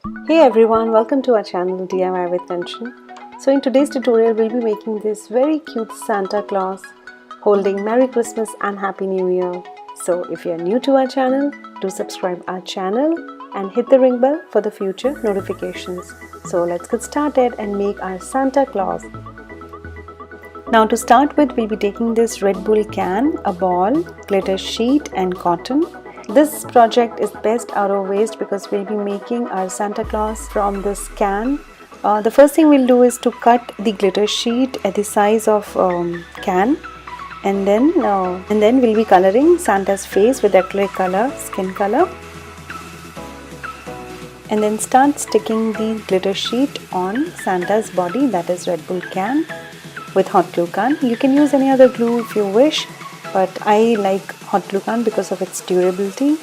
Hey everyone, welcome to our channel Diywithkanchan. So in today's tutorial we'll be making this very cute Santa Claus holding Merry Christmas and Happy New Year. So if you are new to our channel, do subscribe our channel and hit the ring bell for the future notifications. So let's get started and make our Santa Claus. Now to start with, we'll be taking this Red Bull can, a ball, glitter sheet and cotton. This project is best out of waste because we'll be making our Santa Claus from this can. The first thing we'll do is to cut the glitter sheet at the size of can, and then we'll be coloring Santa's face with acrylic color, skin color, and then start sticking the glitter sheet on Santa's body, that is Red Bull can, with hot glue gun. You can use any other glue if you wish, but I like hot glue gun because of its durability.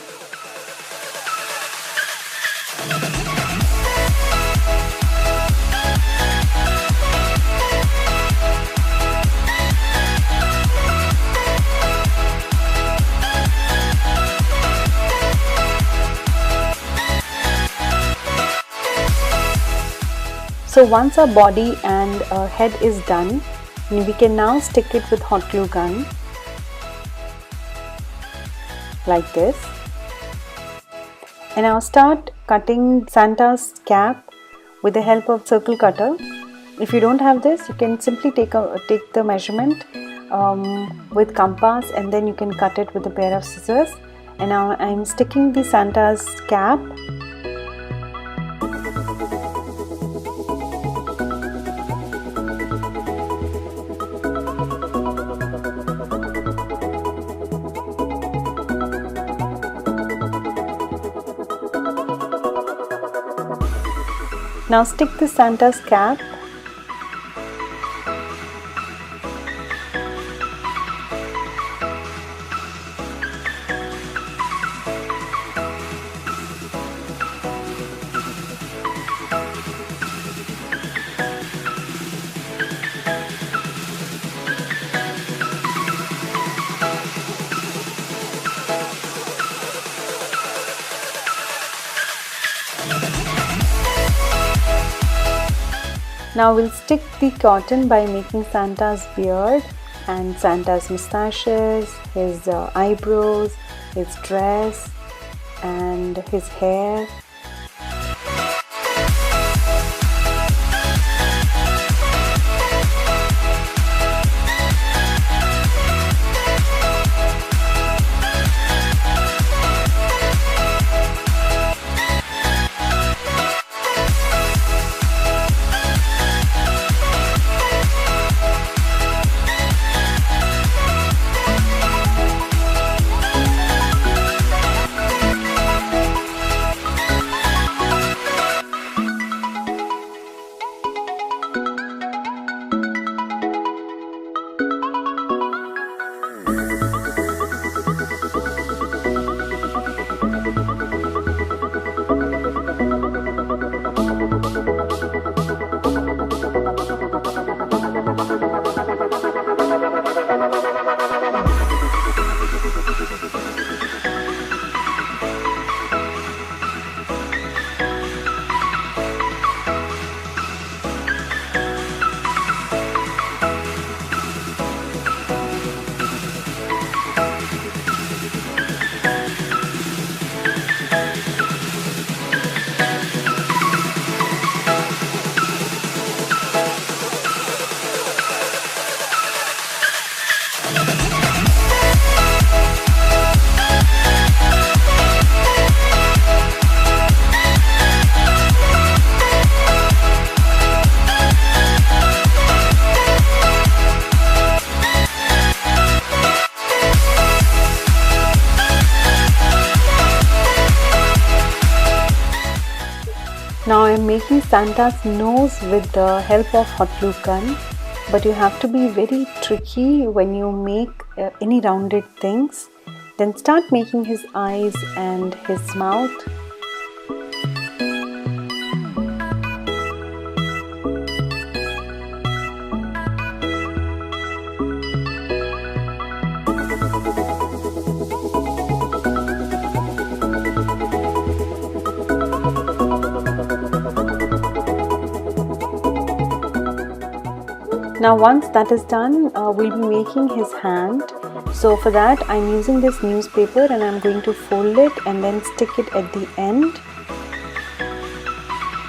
So once our body and head is done, we can now stick it with hot glue gun like this, and I'll start cutting Santa's cap with the help of circle cutter. If you don't have this, you can simply take the measurement with compass, and then you can cut it with a pair of scissors. And now I'm sticking the Santa's cap . Now stick the Santa's cap . Now we'll stick the cotton by making Santa's beard and Santa's mustaches, his eyebrows, his dress and his hair. Now I am making Santa's nose with the help of hot glue gun, but you have to be very tricky when you make any rounded things. Then start making his eyes and his mouth. Now once that is done, we'll be making his hand. So for that I'm using this newspaper and I'm going to fold it and then stick it at the end,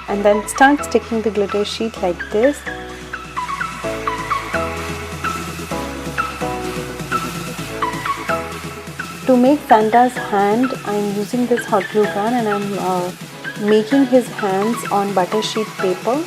and then start sticking the glitter sheet like this. To make Santa's hand, I'm using this hot glue gun and I'm making his hands on butter sheet paper.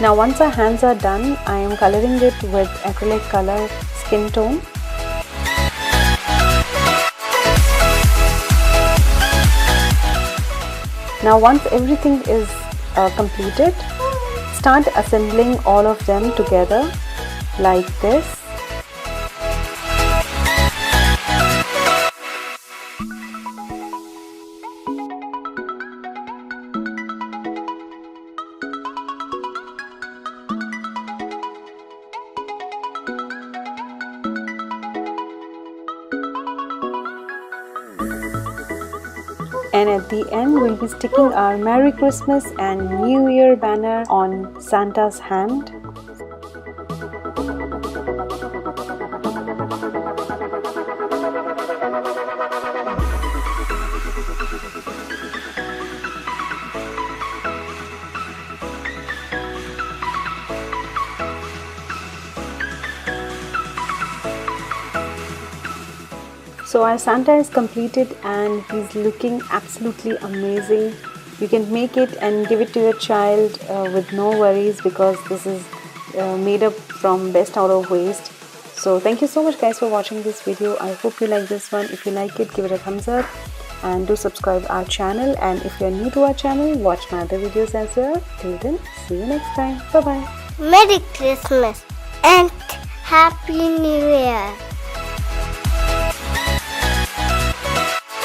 Now once our hands are done, I am coloring it with acrylic color skin tone. Now once everything is completed, start assembling all of them together like this. And at the end, we'll be sticking our Merry Christmas and New Year banner on Santa's hand. So our Santa is completed and he's looking absolutely amazing. You can make it and give it to your child with no worries, because this is made up from best out of waste. So thank you so much guys for watching this video. I hope you like this one. If you like it, give it a thumbs up and do subscribe our channel. And if you're new to our channel, watch my other videos as well. Till then, see you next time. Bye bye. Merry Christmas and Happy New Year.